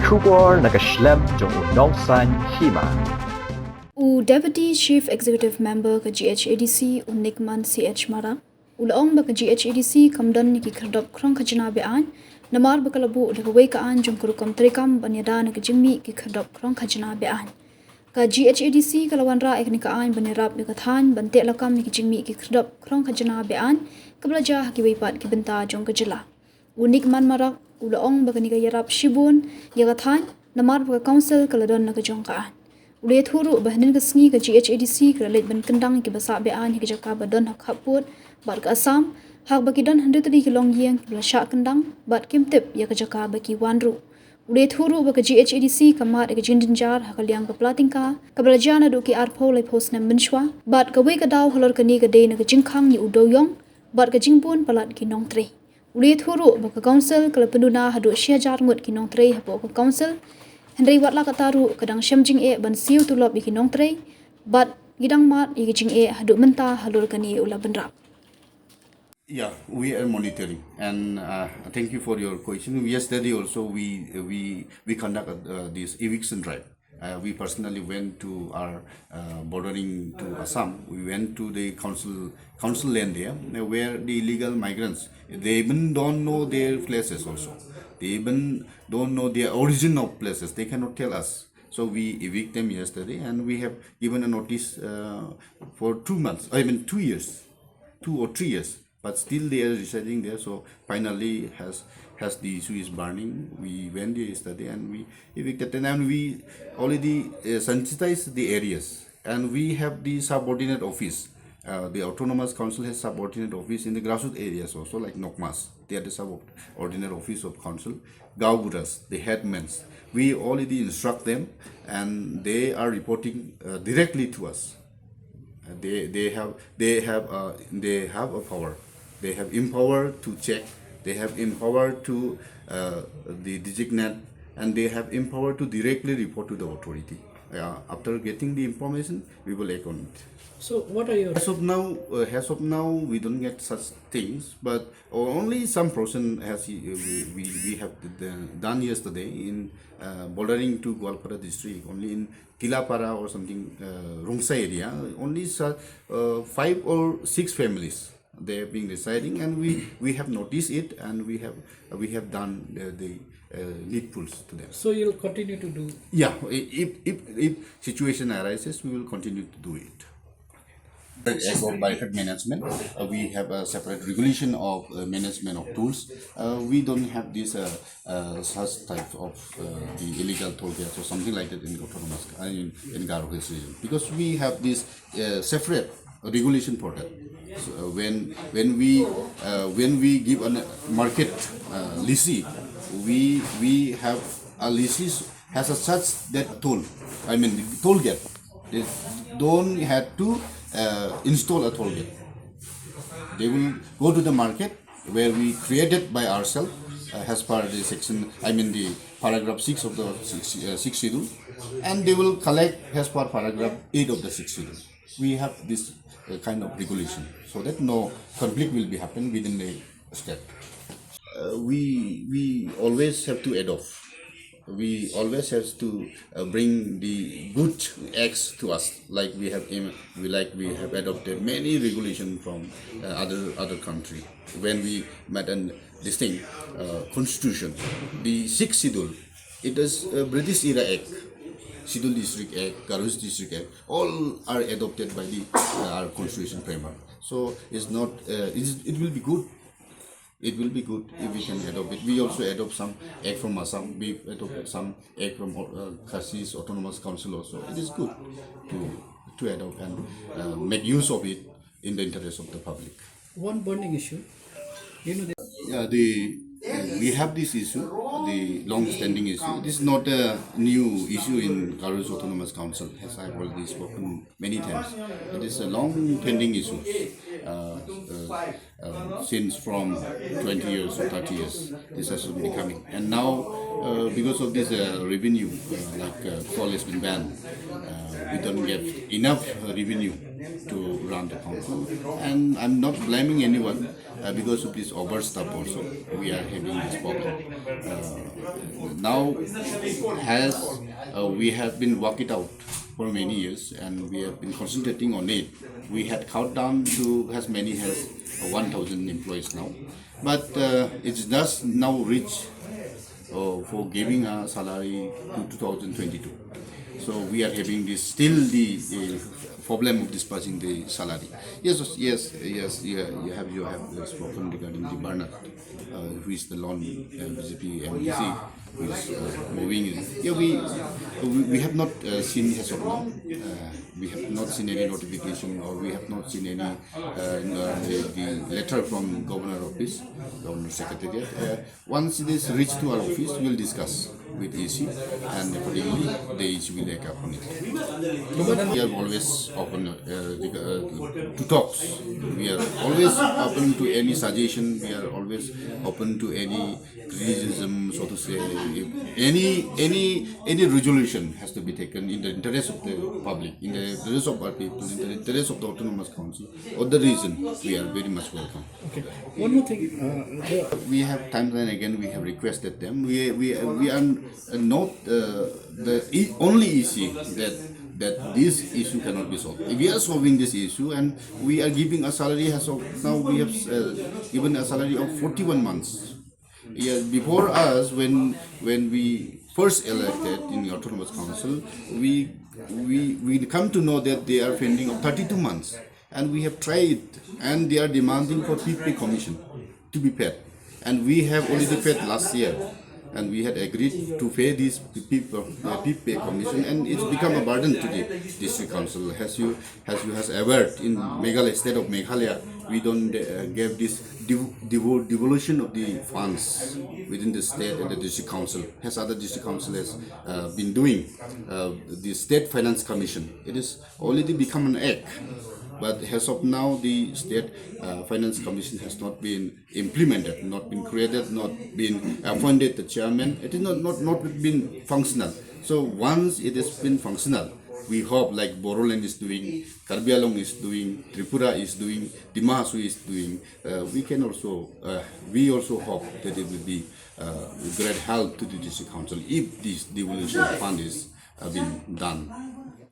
Trubor naga Slem jong Nongtrei Hima. Deputy Chief Executive Member ka GHADC Nikman CH Mara. Ulaong ba ka GHADC kamdan ni ki khardop krong khajna be an namar bakalabu daga wei ka an jong kurukam trikam banyada na ka Jingpynmih ki khardop krong khajna be an. Ka GHADC kalawan ra ek ni ka an banirap ni ka than bante lakam ni ki Jingpynmih ki khardop krong khajna be an kabla ja ki wei pat ki benta jong ka jila. Nikman Mara ulaong ba ka ni ka yarap shibun ya ka than namar ba ka council kaladon na ka jong ka an. Udah thuru bahanin ke sengi ke GHADC ke leit ban kendang ke basa be an ke jaka badon hak haput bat ke asam hak baki don hendu tadi ke long yang ke blasha kendang bat kim tip ya ke jaka baki wanru. Udah thuru ba ke GHADC ke mat ke jindin jar hak liang ke platingka ke belajana do ke arpo lai pos nam benshwa bat ke wei ke daw halor ke ni ke de na ke jingkhang ni udoyong bat ke jingpun palat ki Nongtrei. Udah thuru ba ke council ke penduna hadu sia jar ngut ki Nongtrei hapo ke council Henry watla kataru kadang syam Jingeh ban Siew Tulop iki Nongtrei bat gidang mat iki Jingeh hadu menta halor kani ula benrap. Yeah, we are monitoring, and thank you for your question. Yesterday also we conducted this eviction drive. We personally went to our bordering to Assam. We went to the council land there, where the illegal migrants, they even don't know their places also. They even don't know their origin of places. They cannot tell us. So we evict them yesterday, and we have given a notice for 2 months. I mean 2 years, 2 or 3 years. But still they are residing there. So finally, has the issue is burning. We went there yesterday and we evicted them, and we already sensitized the areas. And we have the subordinate office. The autonomous council has subordinate office in the grassroots areas also, like Nokmas. They are the subordinate office of council. Gauguras, the headmen. We already instruct them, and they are reporting directly to us. They have a power. They have empower to check. They have empower to the designate, and they have empower to directly report to the authority. After getting the information, we will act on it. So what are your... As of now, we don't get such things, but only some person has we have done yesterday in bordering to Gwalpara district, only in Tilapara or something, Rungsa area, only 5 or 6 families they have been residing, and we have noticed it, and we have done the needfuls to them. So you'll continue to do? Yeah, if situation arises, we will continue to do it. As of by management, we have a separate regulation of management of tools. We don't have this such type of the illegal toll gates or something like that in autonomous in Ghadc region, because we have this separate regulation for that. So when we give a market lease, we have a lease has a such that toll. I mean the toll gate. They don't have to install a toll gate. They will go to the market where we created by ourselves as per the section, I mean the paragraph 6 of the 6th schedule, and they will collect as per paragraph 8 of the 6th schedule. We have this kind of regulation so that no conflict will be happen within the state. We always have to adopt. We always have to bring the good acts to us, like we have adopted many regulations from other country. When we met on this thing, constitution, the 6th schedule, it is British era act, Schedule District Act, Ghadc District Act, all are adopted by the our constitution framework. So it's not it will be good. It will be good if we can adopt it. We also adopt some act from Assam. We adopt some act from Kashis Autonomous Council also. It is good to adopt and make use of it in the interest of the public. One burning issue, we have this issue, the long-standing issue. This is not a new issue in Ghadc Autonomous Council, as I've already spoken many times. It is a long-pending issue since from 20 years or 30 years. This has been coming, and now because of this revenue, coal has been banned. We don't get enough revenue to run the council. And I'm not blaming anyone because of this overstuff also. We are having this problem. Now, as we have been working it out for many years and we have been concentrating on it, we had cut down to as many as 1,000 employees now. But it's just now reached for giving a salary to 2022. So we are having this still the problem of dispersing the salary. Yes, you have spoken regarding the Bernard, who is the lone BJP MDC, who is moving. Yeah, we have not seen as of now. We have not seen any notification, or we have not seen any the letter from Governor Office, Governor Secretariat. Once it is reached to our office, we will discuss with EC, and accordingly the EC will act upon it. We are always open to talks. We are always open to any suggestion. We are always open to any criticism, so to say. Any resolution has to be taken in the interest of the public, in the interest of our people, in the interest of the autonomous council. Or the reason, we are very much welcome. Okay. One more thing. We have time and again we have requested them. We are not the only issue that this issue cannot be solved. We are solving this issue and we are giving a salary as of now. We have given a salary of 41 months. Yeah, before us, when we first elected in the autonomous council, we come to know that they are pending of 32 months, and we have tried, and they are demanding for PIP commission to be paid, and we have already paid last year, and we had agreed to pay this PIP commission, and it's become a burden to the district council. As you has aware, in Meghalaya, state of Meghalaya, we don't give this devolution of the funds within the state and the district council, as other district council has been doing. The state finance commission, it has already become an act. But as of now, the state finance commission has not been implemented, not been created, not been appointed the chairman. It is not been functional. So once it has been functional, we hope, like Boroland is doing, Karbi Anglong is doing, Tripura is doing, Dimahasu is doing, we also hope that it will be great help to the district council if this devolution fund is been done.